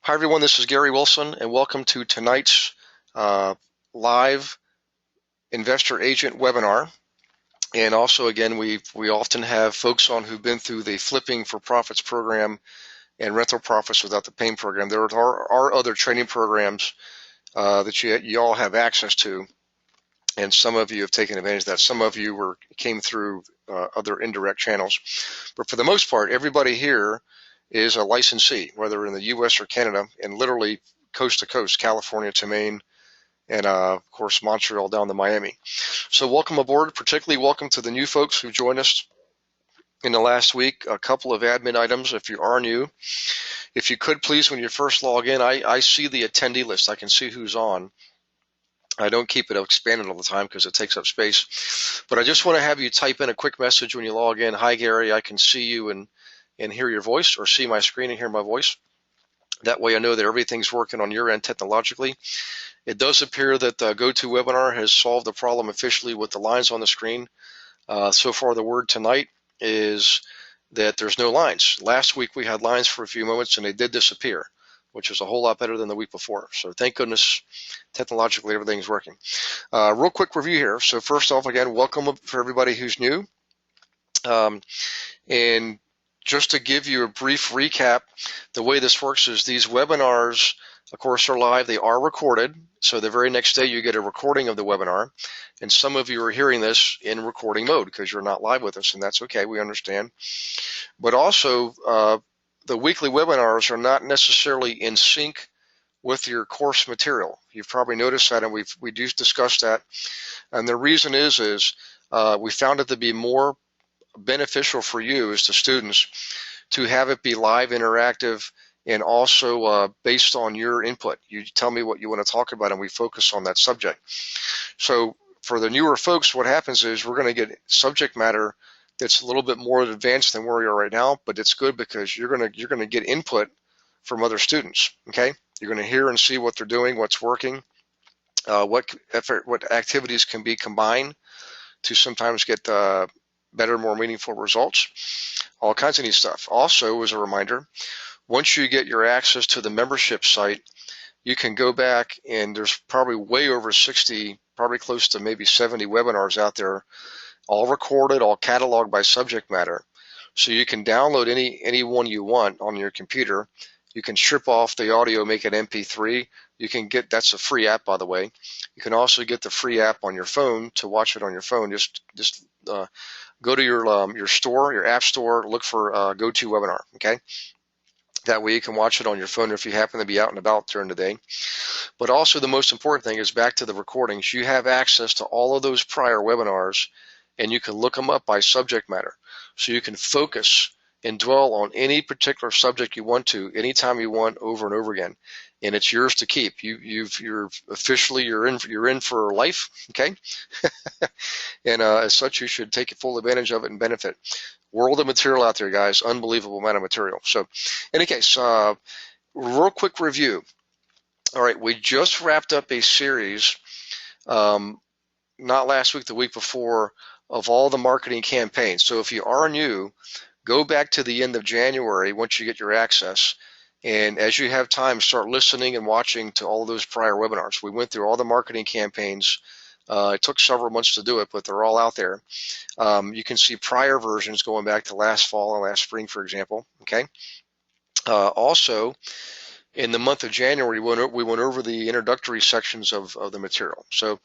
Hi everyone, this is Gary Wilson and welcome to tonight's live investor agent webinar. And also again, we often have folks on who've been through the Flipping for Profits program and Rental Profits Without the Pain program. There are other training programs that you all have access to, and some of you have taken advantage of that. Some of you came through other indirect channels. But for the most part, everybody here is a licensee, whether in the U.S. or Canada, and literally coast to coast, California to Maine, and of course Montreal down to Miami. So welcome aboard. Particularly welcome to the new folks who joined us in the last week. A couple of admin items if you are new. If you could please, when you first log in, I see the attendee list. I can see who's on. I don't keep it expanded all the time because it takes up space. But I just want to have you type in a quick message when you log in. Hi Gary, I can see you and hear your voice, or see my screen and hear my voice. That way I know that everything's working on your end technologically. It does appear that GoToWebinar has solved the problem officially with the lines on the screen. So far the word tonight is that there's no lines. Last week we had lines for a few moments and they did disappear, which is a whole lot better than the week before. So thank goodness technologically everything's working. Real quick review here. So first off, again, welcome for everybody who's new. And just to give you a brief recap, the way this works is these webinars, of course, are live. They are recorded. So the very next day you get a recording of the webinar. And some of you are hearing this in recording mode because you're not live with us, and that's okay. We understand. But also, the weekly webinars are not necessarily in sync with your course material. You've probably noticed that, and we do discuss that. And the reason is we found it to be more beneficial for you as the students to have it be live, interactive, and also based on your input. You tell me what you want to talk about and we focus on that subject. So for the newer folks, what happens is we're going to get subject matter that's a little bit more advanced than where we are right now, but it's good because you're going to get input from other students. Okay, you're going to hear and see what they're doing, what's working, what activities can be combined to sometimes get better, more meaningful results, all kinds of neat stuff. Also, as a reminder, once you get your access to the membership site, you can go back, and there's probably way over 60, probably close to maybe 70 webinars out there, all recorded, all cataloged by subject matter. So you can download any one you want on your computer. You can strip off the audio, make it MP3. You can get, that's a free app, by the way. You can also get the free app on your phone to watch it on your phone. Just go to your store, your app store, look for GoToWebinar, okay? That way you can watch it on your phone if you happen to be out and about during the day. But also the most important thing is back to the recordings. You have access to all of those prior webinars, and you can look them up by subject matter. So you can focus and dwell on any particular subject you want to, anytime you want, over and over again. And it's yours to keep. You're officially, you're in for life, okay? And as such, you should take full advantage of it and benefit. World of material out there, guys. Unbelievable amount of material. So, in any case, real quick review. All right, we just wrapped up a series, not last week, the week before, of all the marketing campaigns. So if you are new, go back to the end of January once you get your access. And as you have time, start listening and watching to all of those prior webinars. We went through all the marketing campaigns. It took several months to do it, but they're all out there. You can see prior versions going back to last fall and last spring, for example. Okay. Also, in the month of January, we went over the introductory sections of the material. So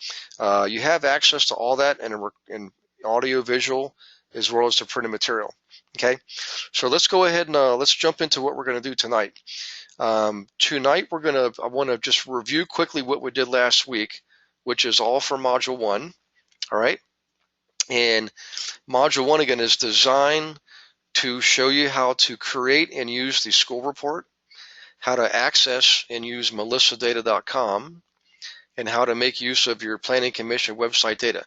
you have access to all that in audio, visual, as well as the printed material. Okay, so let's go ahead and let's jump into what we're going to do tonight. Tonight, I want to just review quickly what we did last week, which is all for Module 1. All right, and Module 1 again is designed to show you how to create and use the school report, how to access and use melissadata.com, and how to make use of your planning commission website data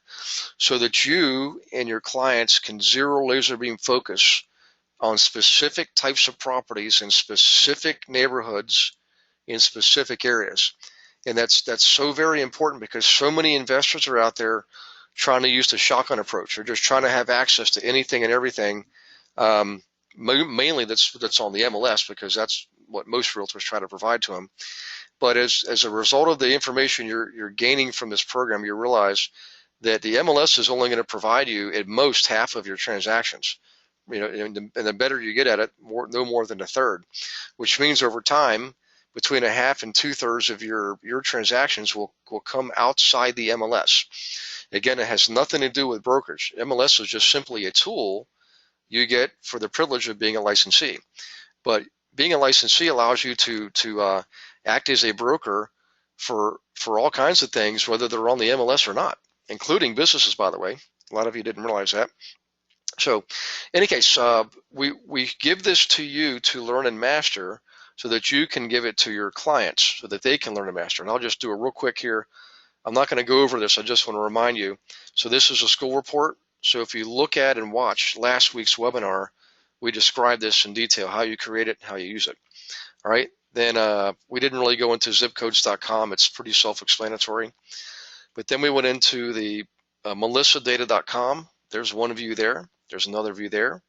so that you and your clients can zero laser beam focus on specific types of properties in specific neighborhoods in specific areas. And that's so very important because so many investors are out there trying to use the shotgun approach. They're just trying to have access to anything and everything. Mainly that's on the MLS because that's what most realtors try to provide to them. But as a result of the information you're gaining from this program, you realize that the MLS is only going to provide you at most half of your transactions. And the better you get at it, no more than a third, which means over time, between a half and 2/3 of your transactions will come outside the MLS. Again, it has nothing to do with brokerage. MLS is just simply a tool you get for the privilege of being a licensee. But being a licensee allows you to act as a broker for all kinds of things, whether they're on the MLS or not, including businesses, by the way. A lot of you didn't realize that. So, in any case, we give this to you to learn and master so that you can give it to your clients so that they can learn and master. And I'll just do a real quick here. I'm not going to go over this. I just want to remind you. So this is a school report. So if you look at and watch last week's webinar, we described this in detail, how you create it, how you use it. All right. Then we didn't really go into zipcodes.com. It's pretty self-explanatory. But then we went into the melissadata.com. There's one view there. There's another view there.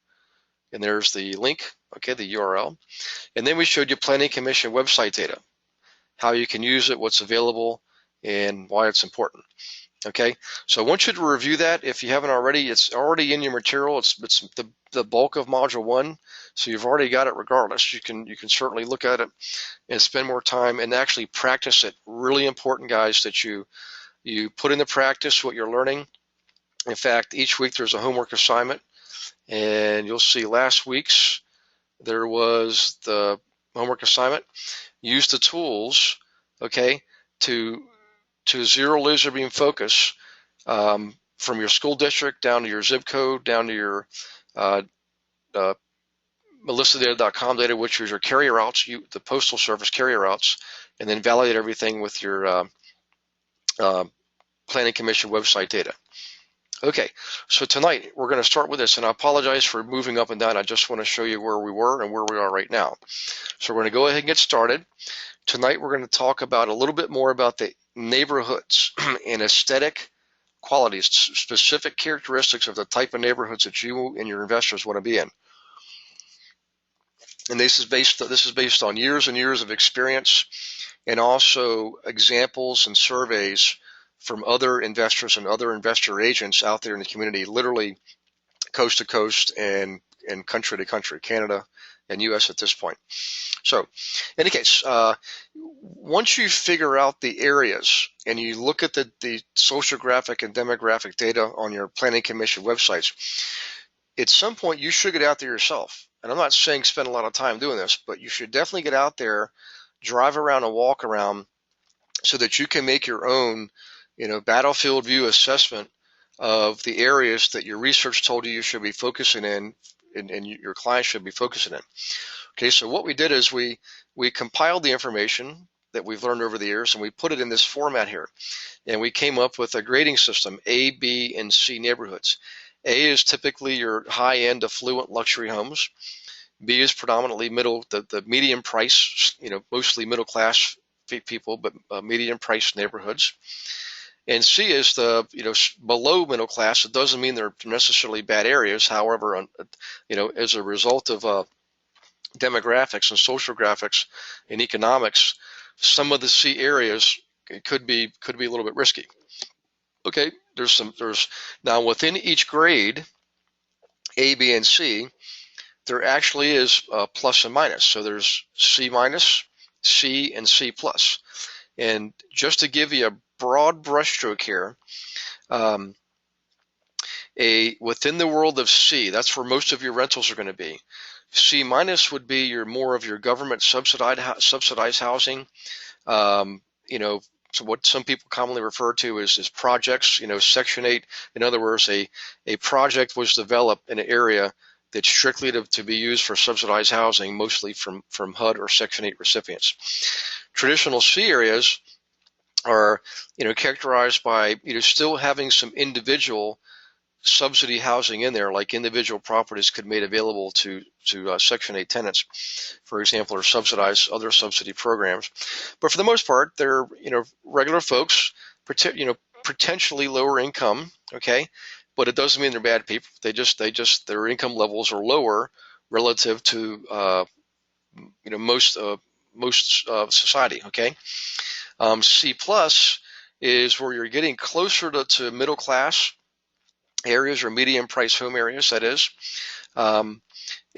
And there's the link, okay, the URL. And then we showed you Planning Commission website data, how you can use it, what's available, and why it's important. Okay, so I want you to review that if you haven't already. It's already in your material. It's the bulk of Module 1, so you've already got it regardless. You can certainly look at it and spend more time and actually practice it. Really important, guys, that you put into practice what you're learning. In fact, each week there's a homework assignment, and you'll see last week's there was the homework assignment. Use the tools, okay, to zero laser beam focus from your school district down to your zip code, down to your melissadata.com data, which is your carrier routes, the Postal Service carrier routes, and then validate everything with your Planning Commission website data. Okay, so tonight we're going to start with this, and I apologize for moving up and down. I just want to show you where we were and where we are right now. So we're going to go ahead and get started. Tonight we're going to talk about a little bit more about the neighborhoods and aesthetic qualities, specific characteristics of the type of neighborhoods that you and your investors want to be in. And this is based on years and years of experience, and also examples and surveys from other investors and other investor agents out there in the community, literally coast to coast and country to country, Canada and US at this point. So in any case, once you figure out the areas and you look at the sociographic and demographic data on your Planning Commission websites, at some point you should get out there yourself. And I'm not saying spend a lot of time doing this, but you should definitely get out there, drive around and walk around so that you can make your own battlefield view assessment of the areas that your research told you should be focusing in and your clients should be focusing in. Okay, so what we did is we compiled the information that we've learned over the years and we put it in this format here. And we came up with a grading system, A, B, and C neighborhoods. A is typically your high-end affluent luxury homes. B is predominantly the medium price, mostly middle class people, but medium price neighborhoods. And C is the below middle class. It doesn't mean they're necessarily bad areas. However, as a result of demographics and social graphics and economics, some of the C areas could be a little bit risky. Okay, there's now within each grade, A, B, and C, there actually is plus and minus. So there's C minus, C, and C plus. And just to give you a broad brushstroke here, within the world of C, that's where most of your rentals are going to be. C minus would be more of your government subsidized housing. So what some people commonly refer to as projects. Section 8. In other words, a project was developed in an area that's strictly to be used for subsidized housing, mostly from HUD or Section 8 recipients. Traditional C areas are characterized by still having some individual subsidy housing in there, like individual properties could be made available to Section 8 tenants, for example, or subsidize other subsidy programs. But for the most part, they're regular folks, potentially lower income, okay, but it doesn't mean they're bad people. They just their income levels are lower relative to most society. Okay, C plus is where you're getting closer to middle class areas or medium price home areas. That is. And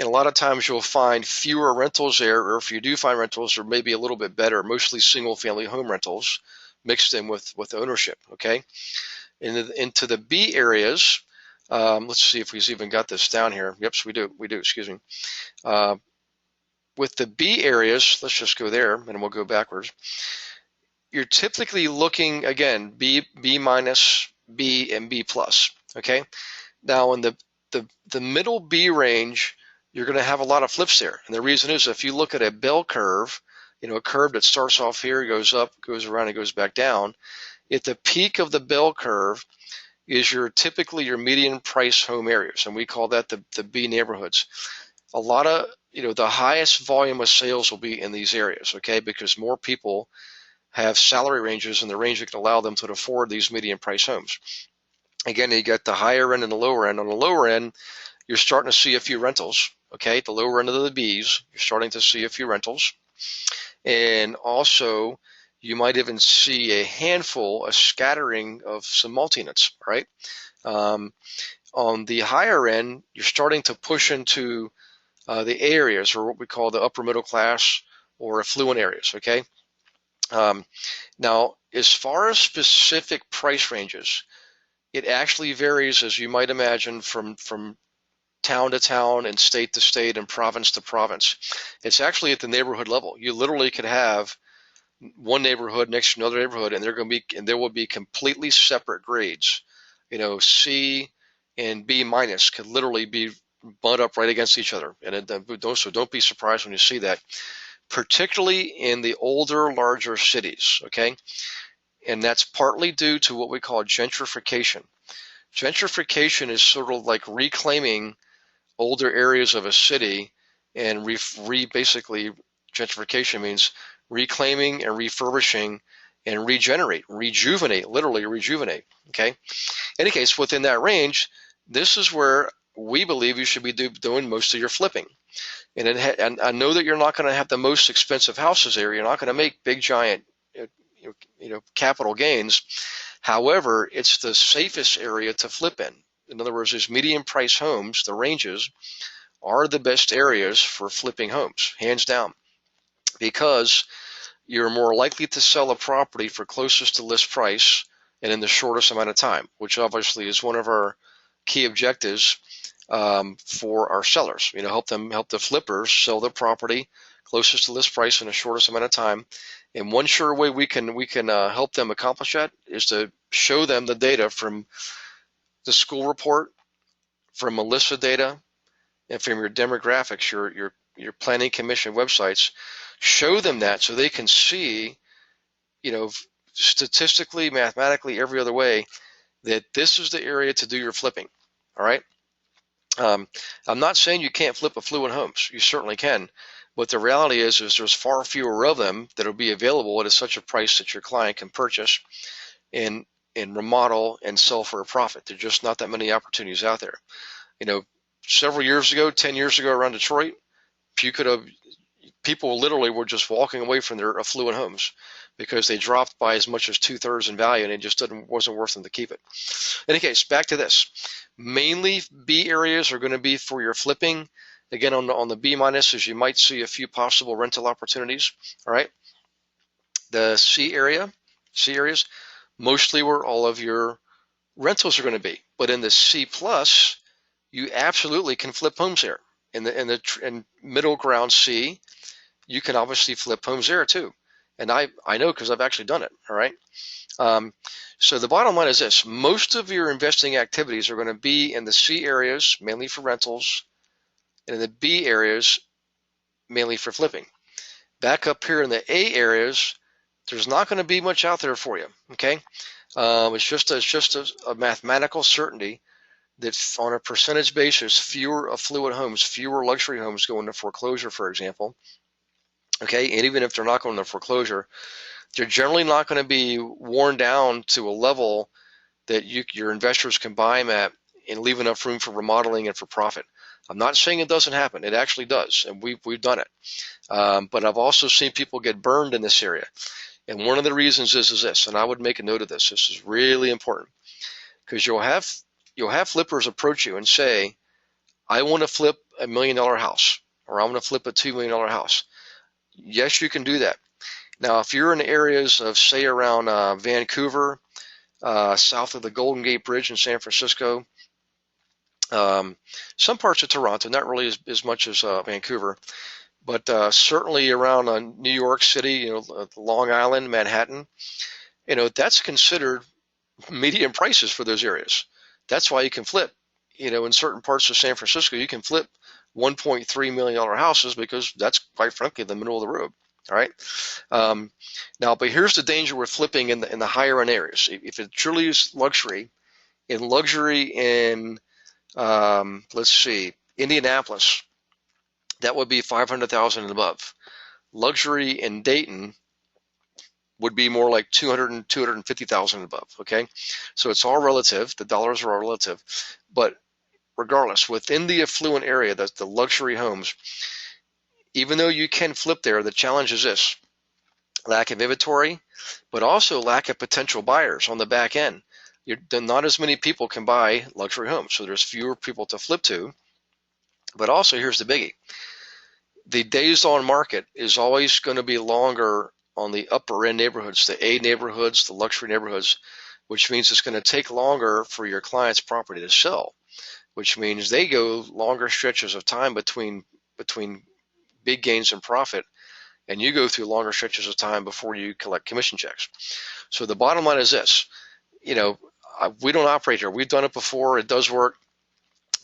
a lot of times you'll find fewer rentals there, or if you do find rentals, they're maybe a little bit better, mostly single family home rentals mixed in with ownership. Okay. Into the B areas, let's see if we've even got this down here. Yep, we do. Excuse me. With the B areas, let's just go there and we'll go backwards. You're typically looking, again, B minus, B, and B plus. Okay. Now in the middle B range, you're going to have a lot of flips there. And the reason is if you look at a bell curve, a curve that starts off here, goes up, goes around, and goes back down, at the peak of the bell curve is typically your median price home areas. And we call that the B neighborhoods. A lot of, the highest volume of sales will be in these areas, okay, because more people have salary ranges in the range that can allow them to afford these median price homes. Again, you got the higher end and the lower end. On the lower end, you're starting to see a few rentals, okay? The lower end of the Bs, you're starting to see a few rentals. And also, you might even see a scattering of some multi-units, right? On the higher end, you're starting to push into the A areas, or what we call the upper middle class or affluent areas, okay? Now, as far as specific price ranges, it actually varies, as you might imagine, from town to town and state to state and province to province. It's actually at the neighborhood level. You literally could have one neighborhood next to another neighborhood, and there will be completely separate grades. C and B minus could literally be butt up right against each other. And so don't be surprised when you see that, particularly in the older, larger cities, okay? And that's partly due to what we call gentrification. Gentrification is sort of like reclaiming older areas of a city, and basically gentrification means reclaiming and refurbishing and rejuvenate, literally rejuvenate, okay? In any case, within that range, this is where we believe you should be doing most of your flipping. And I know that you're not going to have the most expensive houses there. You're not going to make big, giant, capital gains. However, it's the safest area to flip in. In other words, these medium price homes, the ranges, are the best areas for flipping homes, hands down, because you're more likely to sell a property for closest to list price and in the shortest amount of time, which obviously is one of our key objectives for our sellers. Help the flippers sell the property closest to list price in the shortest amount of time. And one sure way we can help them accomplish that is to show them the data from the school report, from Melissa data, and from your demographics, your planning commission websites. Show them that so they can see, statistically, mathematically, every other way, that this is the area to do your flipping. All right. I'm not saying you can't flip affluent homes. You certainly can. But the reality is there's far fewer of them that will be available at such a price that your client can purchase and remodel and sell for a profit. There's just not that many opportunities out there. Several years ago, 10 years ago around Detroit, people literally were just walking away from their affluent homes because they dropped by as much as 2/3 in value, and it just wasn't worth them to keep it. In any case, back to this. Mainly B areas are going to be for your flipping. Again, on the B minuses, you might see a few possible rental opportunities. All right. The C areas, mostly where all of your rentals are going to be. But in the C plus, you absolutely can flip homes there. In middle ground C, you can obviously flip homes there too. And I know because I've actually done it. All right. So the bottom line is this: most of your investing activities are going to be in the C areas, mainly for rentals, and in the B areas, mainly for flipping. Back up here in the A areas, there's not going to be much out there for you. Okay. It's just a mathematical certainty that on a percentage basis, fewer affluent homes, fewer luxury homes go into foreclosure, for example. Okay, and even if they're not going into foreclosure, they're generally not going to be worn down to a level that your investors can buy them at and leave enough room for remodeling and for profit. I'm not saying it doesn't happen. It actually does, and we've done it. But I've also seen people get burned in this area. And one of the reasons is this, and I would make a note of this. This is really important because you'll have flippers approach you and say, I want to flip $1 million house, or I want to flip a $2 million house. Yes, you can do that. Now, if you're in areas of, say, around Vancouver, south of the Golden Gate Bridge in San Francisco, some parts of Toronto, not really as much as Vancouver, but certainly around New York City, Long Island, Manhattan, that's considered median prices for those areas. That's why you can flip. In certain parts of San Francisco, you can flip $1.3 million houses because that's, quite frankly, the middle of the road. All right. Now, but here's the danger with flipping in the higher end areas. If it truly is luxury in let's see, Indianapolis, that would be 500,000 and above. Luxury in Dayton would be more like 200 and 250,000 and above. Okay, so it's all relative. The dollars are all relative, but regardless, within the affluent area, that's the luxury homes. Even though you can flip there, the challenge is this: lack of inventory, but also lack of potential buyers on the back end. Not as many people can buy luxury homes, so there's fewer people to flip to. But also, here's the biggie: the days on market is always going to be longer on the upper end neighborhoods, the A neighborhoods, the luxury neighborhoods, which means it's going to take longer for your client's property to sell, which means they go longer stretches of time between big gains in profit, and you go through longer stretches of time before you collect commission checks. So the bottom line is this: we don't operate here. We've done it before. It does work.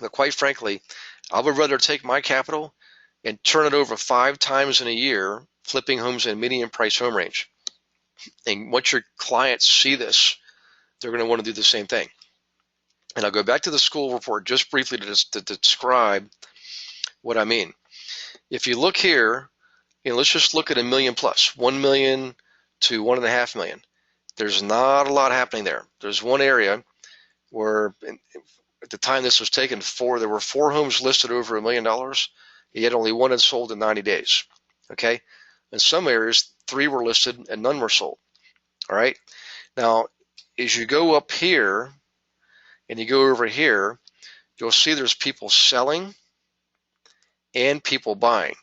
But quite frankly, I would rather take my capital and turn it over 5 times in a year, flipping homes in median price home range. And once your clients see this, they're going to want to do the same thing. And I'll go back to the school report just briefly to describe what I mean. If you look here, let's just look at $1 million plus, 1 million to 1.5 million. There's not a lot happening there. There's one area where, at the time this was taken, there were 4 homes listed over $1 million. Yet only 1 had sold in 90 days. Okay, in some areas 3 were listed and none were sold. All right. Now, as you go up here and you go over here, you'll see there's people selling and people buying.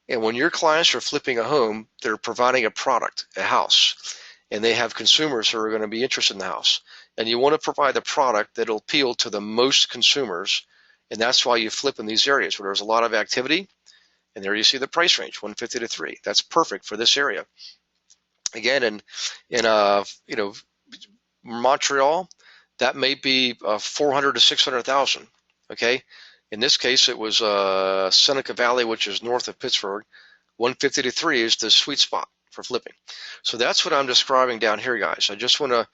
And when your clients are flipping a home, they're providing a product, a house, and they have consumers who are going to be interested in the house. And you want to provide the product that will appeal to the most consumers. And that's why you flip in these areas where there's a lot of activity. And there you see the price range, 150 to 3. That's perfect for this area. Again, in Montreal, that may be 400 to 600,000. Okay, in this case, it was Seneca Valley, which is north of Pittsburgh. 150 to 3 is the sweet spot for flipping. So that's what I'm describing down here, guys. I just want to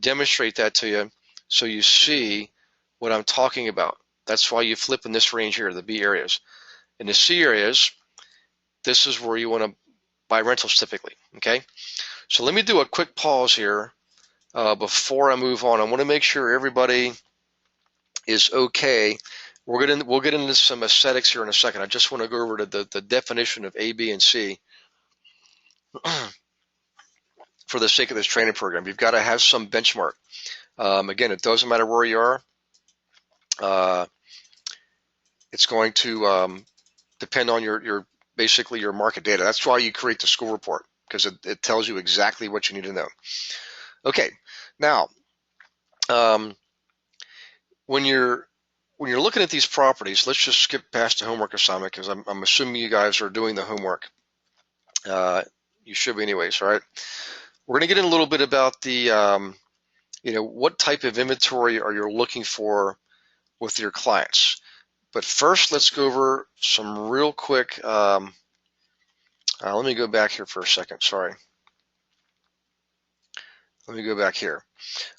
demonstrate that to you so you see what I'm talking about. That's why you flip in this range here, the B areas. In the C areas, this is where you want to buy rentals typically. Okay, so let me do a quick pause here before I move on. I want to make sure everybody is okay. We'll get into some aesthetics here in a second. I just want to go over to the definition of A, B, and C for the sake of this training program. You've got to have some benchmark. Again, it doesn't matter where you are. It's going to depend on your basically your market data. That's why you create the school report, because it tells you exactly what you need to know. Okay, now when you're looking at these properties, let's just skip past the homework assignment because I'm assuming you guys are doing the homework. You should be anyways, right? We're going to get in a little bit about the what type of inventory are you looking for with your clients. But first, let's go over some real quick. Let me go back here for a second. Sorry. Let me go back here.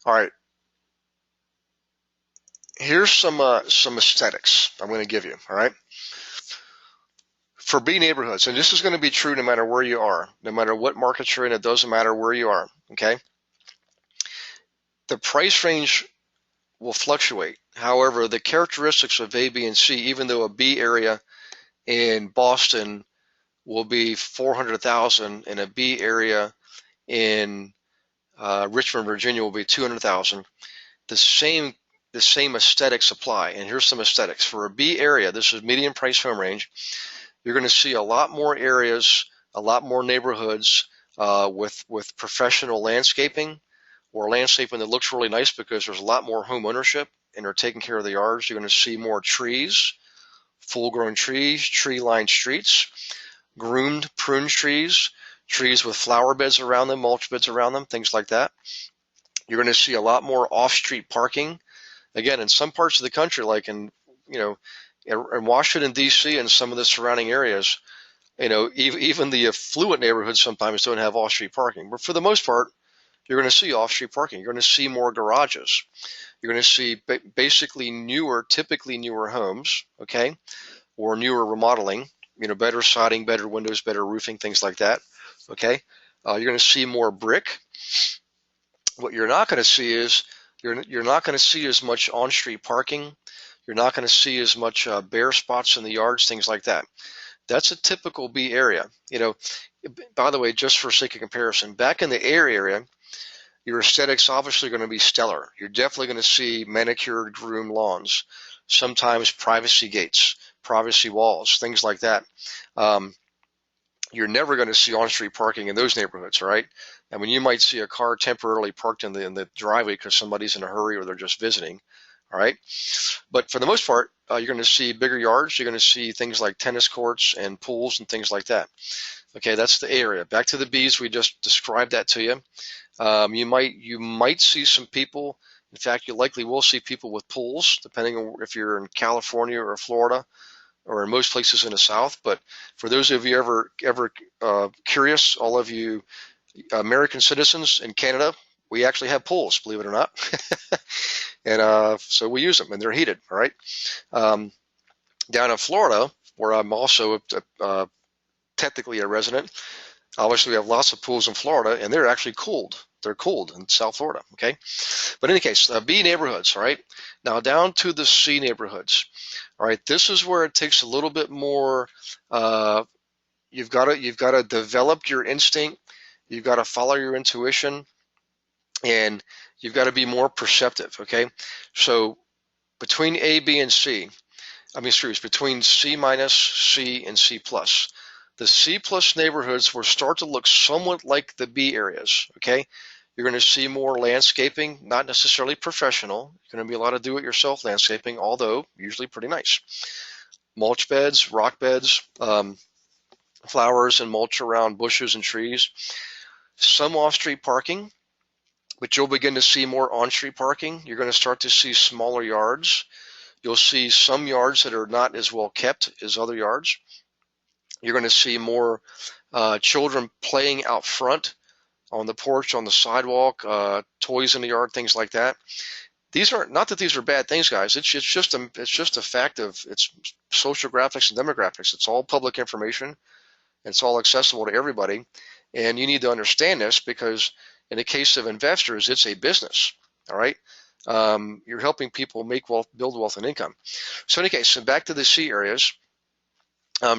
All right. Here's some aesthetics I'm going to give you. All right. For B neighborhoods, and this is going to be true no matter where you are, no matter what market you're in. It doesn't matter where you are. Okay. The price range will fluctuate. However, the characteristics of A, B, and C, even though a B area in Boston will be 400,000 and a B area in Richmond, Virginia will be 200,000, the same aesthetics apply. And here's some aesthetics. For a B area, this is medium price home range, you're going to see a lot more areas, a lot more neighborhoods with professional landscaping, or landscaping that looks really nice because there's a lot more home ownership and they're taking care of the yards. You're going to see more trees, full-grown trees, tree-lined streets, groomed prune trees, trees with flower beds around them, mulch beds around them, things like that. You're going to see a lot more off-street parking. Again, in some parts of the country, like in Washington, D.C. and some of the surrounding areas, even the affluent neighborhoods sometimes don't have off-street parking. But for the most part, you're going to see off-street parking. You're going to see more garages. You're going to see basically typically newer homes, okay, or newer remodeling, better siding, better windows, better roofing, things like that, okay. You're going to see more brick. What you're not going to see is you're not going to see as much on-street parking. You're not going to see as much bare spots in the yards, things like that. That's a typical B area. By the way, just for sake of comparison, back in the A area, your aesthetics obviously going to be stellar. You're definitely going to see manicured, groomed lawns, sometimes privacy gates, privacy walls, things like that. You're never going to see on-street parking in those neighborhoods, right? I mean, you might see a car temporarily parked in the driveway because somebody's in a hurry or they're just visiting, all right? But for the most part, you're going to see bigger yards. You're going to see things like tennis courts and pools and things like that. Okay, that's the A area. Back to the Bs, we just described that to you. You might see some people. In fact, you likely will see people with pools, depending on if you're in California or Florida, or in most places in the South. But for those of you ever curious, all of you American citizens in Canada, we actually have pools, believe it or not, and so we use them, and they're heated. All right. Down in Florida, where I'm also technically a resident, obviously we have lots of pools in Florida, and they're actually cooled. They're cooled in South Florida. Okay. But in any case, B neighborhoods. All right. Now down to the C neighborhoods. All right. This is where it takes a little bit more. You've got to develop your instinct. You've got to follow your intuition, and you've got to be more perceptive. Okay. So between A, B, and C, between C minus, C, and C plus. The C plus neighborhoods will start to look somewhat like the B areas, okay? You're going to see more landscaping, not necessarily professional. There's going to be a lot of do-it-yourself landscaping, although usually pretty nice. Mulch beds, rock beds, flowers and mulch around bushes and trees. Some off-street parking, but you'll begin to see more on-street parking. You're going to start to see smaller yards. You'll see some yards that are not as well kept as other yards. You're going to see more children playing out front on the porch, on the sidewalk, toys in the yard, things like that. These are not that these are bad things, guys. It's just a fact of it's social graphics and demographics. It's all public information. It's all accessible to everybody, and you need to understand this because in the case of investors, it's a business. All right. You're helping people make wealth, build wealth and income. So in any case, so back to the C areas.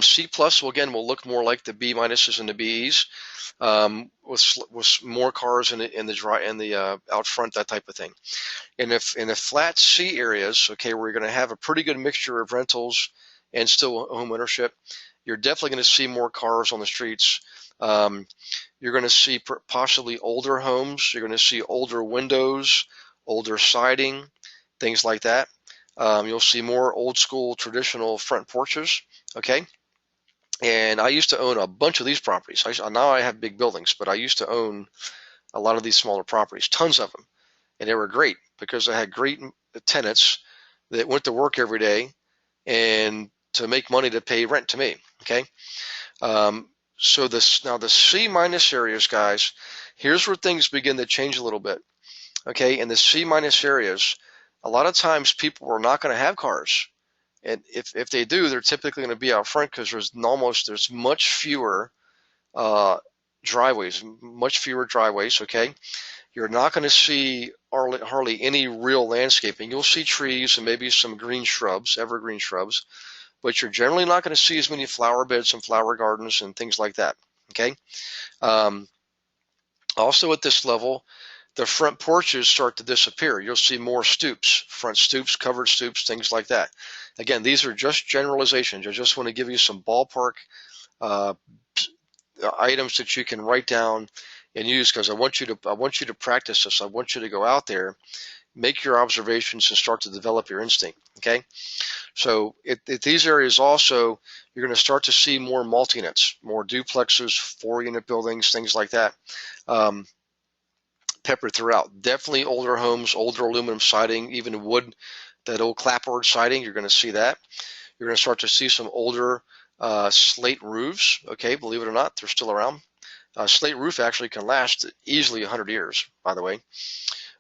C plus will look more like the B minuses and the Bs, with more cars in the out front, that type of thing. And if in the flat C areas, okay, we're going to have a pretty good mixture of rentals and still home ownership. You're definitely going to see more cars on the streets. You're going to see possibly older homes. You're going to see older windows, older siding, things like that. You'll see more old school traditional front porches. Okay. And I used to own a bunch of these properties. Now I have big buildings, but I used to own a lot of these smaller properties, tons of them. And they were great because I had great tenants that went to work every day and to make money to pay rent to me. Okay. So now the C minus areas, guys, here's where things begin to change a little bit. Okay. In the C minus areas, a lot of times people are not going to have cars. And if they do, they're typically going to be out front because there's much fewer driveways, okay? You're not going to see hardly any real landscaping. You'll see trees and maybe some green shrubs, evergreen shrubs, but you're generally not going to see as many flower beds and flower gardens and things like that. Okay. Um, Also at this level, the front porches start to disappear. You'll see more stoops, front stoops, covered stoops, things like that. Again, these are just generalizations. I just want to give you some ballpark uh, items that you can write down and use, because I want you to practice this. I want you to go out there, make your observations, and start to develop your instinct. Okay. So at these areas also, you're going to start to see more multi-units, more duplexes, 4-unit buildings, things like that. Peppered throughout. Definitely older homes, older aluminum siding, even wood, that old clapboard siding, you're going to see that. You're going to start to see some older slate roofs. Okay, believe it or not, they're still around. Slate roof actually can last easily 100 years, by the way.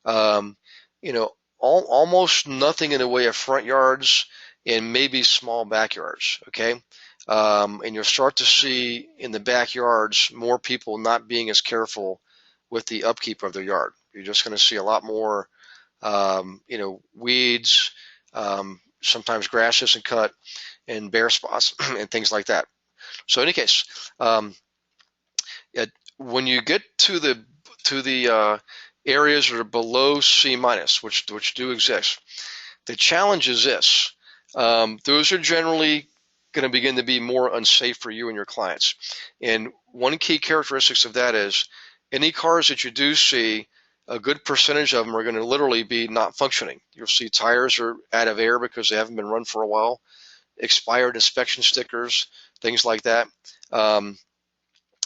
Um, you know, almost nothing in the way of front yards and maybe small backyards. Okay. And you'll start to see in the backyards more people not being as careful with the upkeep of their yard. You're just going to see a lot more, weeds, sometimes grass isn't cut, and bare spots and things like that. So in any case, when you get to the areas that are below C minus, which do exist, the challenge is this: those are generally going to begin to be more unsafe for you and your clients. And one key characteristics of that is any cars that you do see, a good percentage of them are going to literally be not functioning. You'll see tires are out of air because they haven't been run for a while, expired inspection stickers, things like that.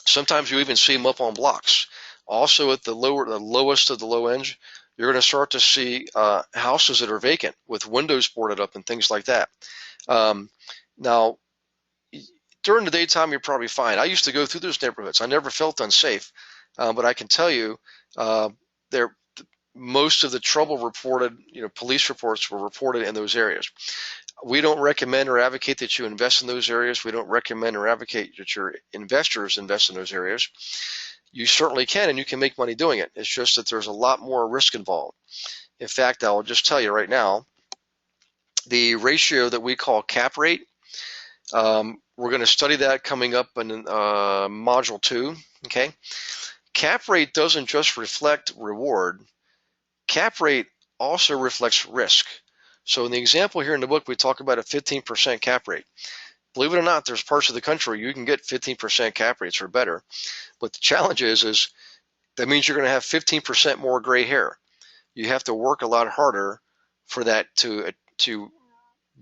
Sometimes you even see them up on blocks. Also at the lowest of the low end, you're going to start to see houses that are vacant with windows boarded up and things like that. Now, during the daytime, you're probably fine. I used to go through those neighborhoods. I never felt unsafe, but I can tell you, there most of the trouble reported, police reports were reported in those areas. We don't recommend or advocate that you invest in those areas. We don't recommend or advocate that your investors invest in those areas. You certainly can, and you can make money doing it. It's just that there's a lot more risk involved. In fact, I'll just tell you right now, the ratio that we call cap rate, we're going to study that coming up in module 2. Okay, cap rate doesn't just reflect reward. Cap rate also reflects risk. So in the example here in the book, we talk about a 15% cap rate. Believe it or not, there's parts of the country you can get 15% cap rates or better. But the challenge is that means you're going to have 15% more gray hair. You have to work a lot harder for that to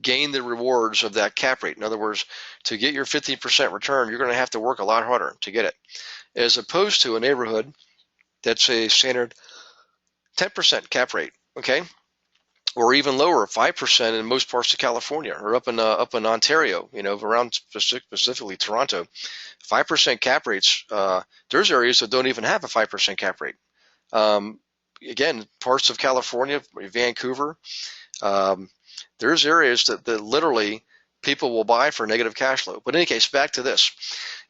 gain the rewards of that cap rate. In other words, to get your 15% return, you're going to have to work a lot harder to get it, as opposed to a neighborhood that's a standard 10% cap rate, okay, or even lower, 5% in most parts of California, or up in Ontario, around specifically Toronto. 5% cap rates. There's areas that don't even have a 5% cap rate. Again, parts of California, Vancouver, there's areas that literally people will buy for negative cash flow. But in any case, back to this.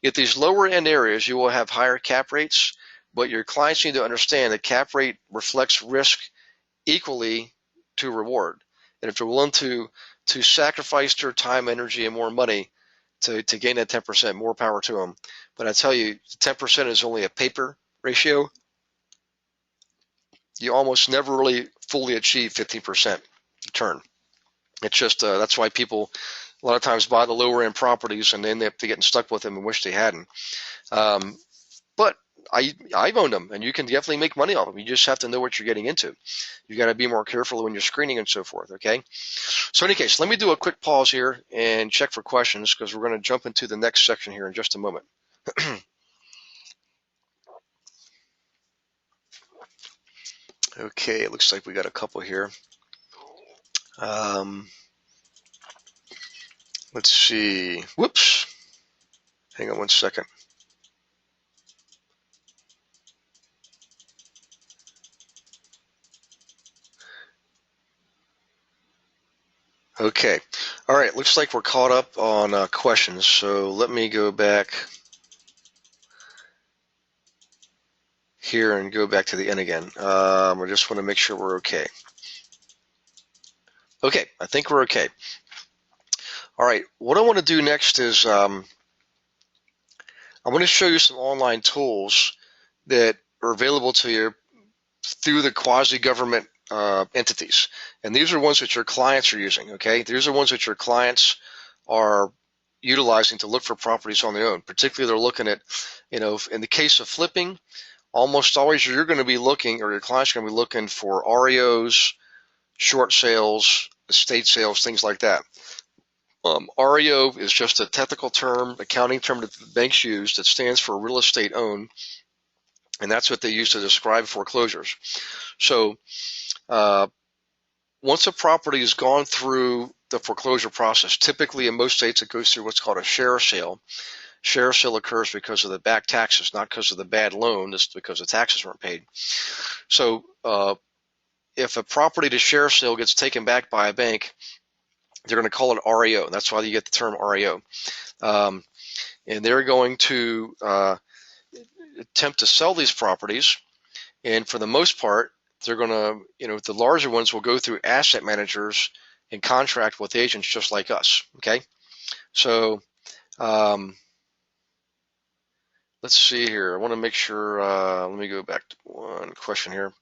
At these lower end areas, you will have higher cap rates, but your clients need to understand that cap rate reflects risk equally to reward. And if they're willing to sacrifice their time, energy, and more money to gain that 10%, more power to them. But I tell you, 10% is only a paper ratio. You almost never really fully achieve 15% return. It's just that's why people a lot of times buy the lower end properties and they end up getting stuck with them and wish they hadn't. But I've owned them, and you can definitely make money off them. You just have to know what you're getting into. You got to be more careful when you're screening and so forth. Okay. So in any case, let me do a quick pause here and check for questions, because we're going to jump into the next section here in just a moment. Okay, it looks like we got a couple here. Let's see. Whoops. Hang on one second. Okay. All right. Looks like we're caught up on questions. So let me go back here and go back to the end again. I just want to make sure we're okay. Okay, I think we're okay. All right, what I want to do next is I'm going to show you some online tools that are available to you through the quasi-government entities. And these are ones that your clients are using, okay? These are ones that your clients are utilizing to look for properties on their own. Particularly, they're looking at, in the case of flipping, almost always you're going to be looking, or your clients are going to be looking for REOs, short sales, estate sales, things like that. REO is just a technical term, accounting term that the banks use that stands for real estate owned, and that's what they use to describe foreclosures. So once a property has gone through the foreclosure process, typically in most states it goes through what's called a share sale. Share sale occurs because of the back taxes, not because of the bad loan. It's because the taxes weren't paid. So if a property to share sale gets taken back by a bank, they're going to call it REO. That's why you get the term REO. And they're going to attempt to sell these properties. And for the most part, they're going to, the larger ones will go through asset managers and contract with agents just like us. Okay. So let's see here. I want to make sure, let me go back to one question here.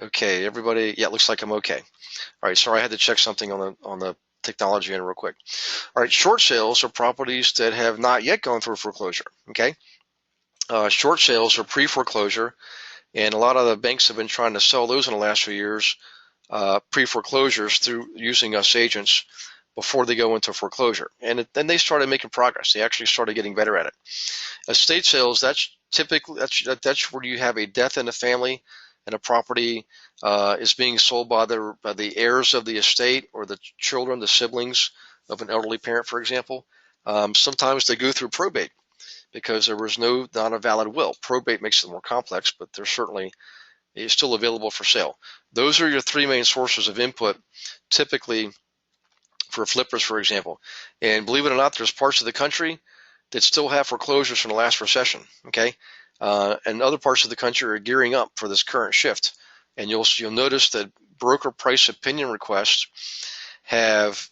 Okay, everybody. Yeah, it looks like I'm okay. All right, sorry, I had to check something on the technology end real quick. All right, short sales are properties that have not yet gone through foreclosure. Okay, short sales are pre-foreclosure, and a lot of the banks have been trying to sell those in the last few years, pre-foreclosures through using us agents before they go into foreclosure. And then they started making progress. They actually started getting better at it. Estate sales, that's typically that's where you have a death in the family, and a property is being sold by the heirs of the estate or the children, the siblings of an elderly parent, for example. Sometimes they go through probate because there was not a valid will. Probate makes it more complex, but they're certainly still available for sale. Those are your three main sources of input, typically for flippers, for example. And believe it or not, there's parts of the country that still have foreclosures from the last recession. Okay. And other parts of the country are gearing up for this current shift. And you'll notice that broker price opinion requests have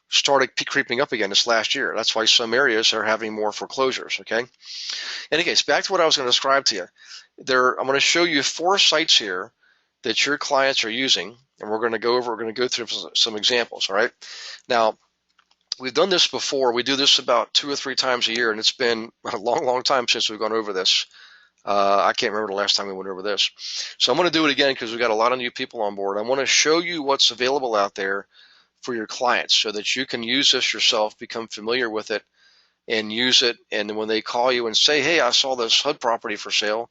started creeping up again this last year. That's why some areas are having more foreclosures. Okay. In any case, back to what I was going to describe to you. I'm going to show you 4 sites here that your clients are using, and we're going to go through some examples. All right. Now, we've done this before. We do this about 2 or 3 times a year, and it's been a long, long time since we've gone over this. I can't remember the last time we went over this. So I'm going to do it again because we've got a lot of new people on board. I want to show you what's available out there for your clients so that you can use this yourself, become familiar with it, and use it. And when they call you and say, hey, I saw this HUD property for sale,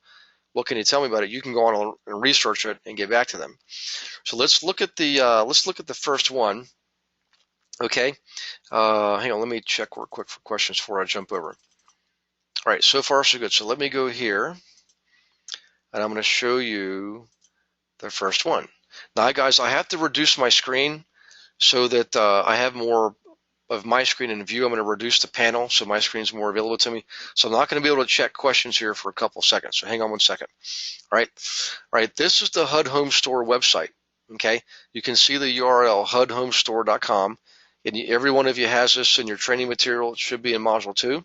what can you tell me about it? You can go on and research it and get back to them. So let's look at the first one. Okay. Hang on, let me check real quick for questions before I jump over. All right, so far so good. So let me go here, and I'm going to show you the first one. Now, guys, I have to reduce my screen so that I have more of my screen in view. I'm going to reduce the panel so my screen is more available to me. So I'm not going to be able to check questions here for a couple seconds. So hang on one second. All right. This is the HUD Home Store website. Okay. You can see the URL hudhomestore.com. And every one of you has this in your training material. It should be in Module 2.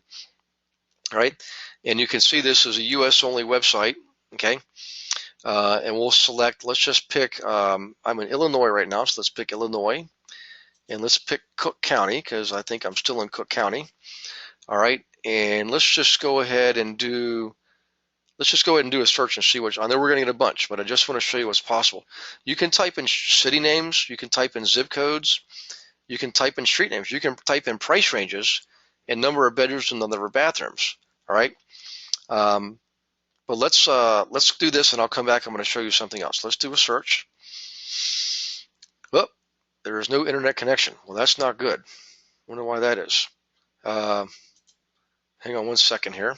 All right. And you can see this is a US only website. Okay. And we'll select, let's just pick, I'm in Illinois right now. So let's pick Illinois. And let's pick Cook County because I think I'm still in Cook County. All right. And let's just go ahead and do a search and see which. I know we're going to get a bunch, but I just want to show you what's possible. You can type in city names. You can type in zip codes. You can type in street names. You can type in price ranges and number of bedrooms and number of bathrooms. All right. But let's do this, and I'll come back. I'm going to show you something else. Let's do a search. Oh, there is no internet connection. Well, that's not good. Wonder why that is. Hang on one second here.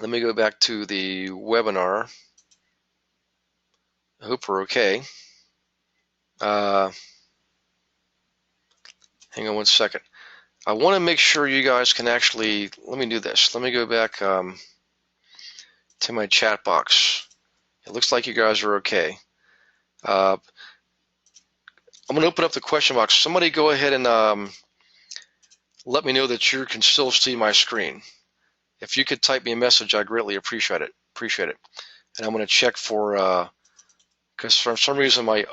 Let me go back to the webinar. I hope we're okay. Hang on one second. I want to make sure you guys can actually, let me do this. Let me go back to my chat box. It looks like you guys are okay. I'm going to open up the question box. Somebody go ahead and let me know that you can still see my screen. If you could type me a message, I greatly appreciate it. And I'm going to check for, because for some reason I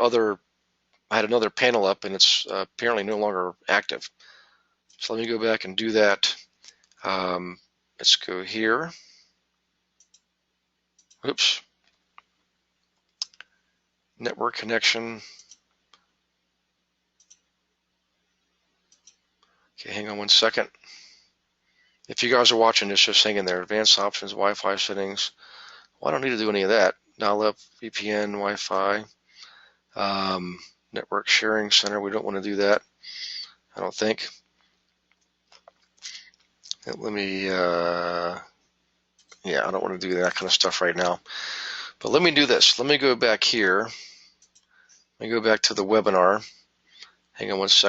had another panel up and it's apparently no longer active. So let me go back and do that. Let's go here. Oops. Network connection. Okay, hang on one second. If you guys are watching this, just hang in there. Advanced options, Wi-Fi settings. Well, I don't need to do any of that. Dial-up, VPN, Wi-Fi, network sharing center. We don't want to do that, I don't think. Let me, yeah, I don't want to do that kind of stuff right now. But let me do this. Let me go back here. Let me go back to the webinar. Hang on one second.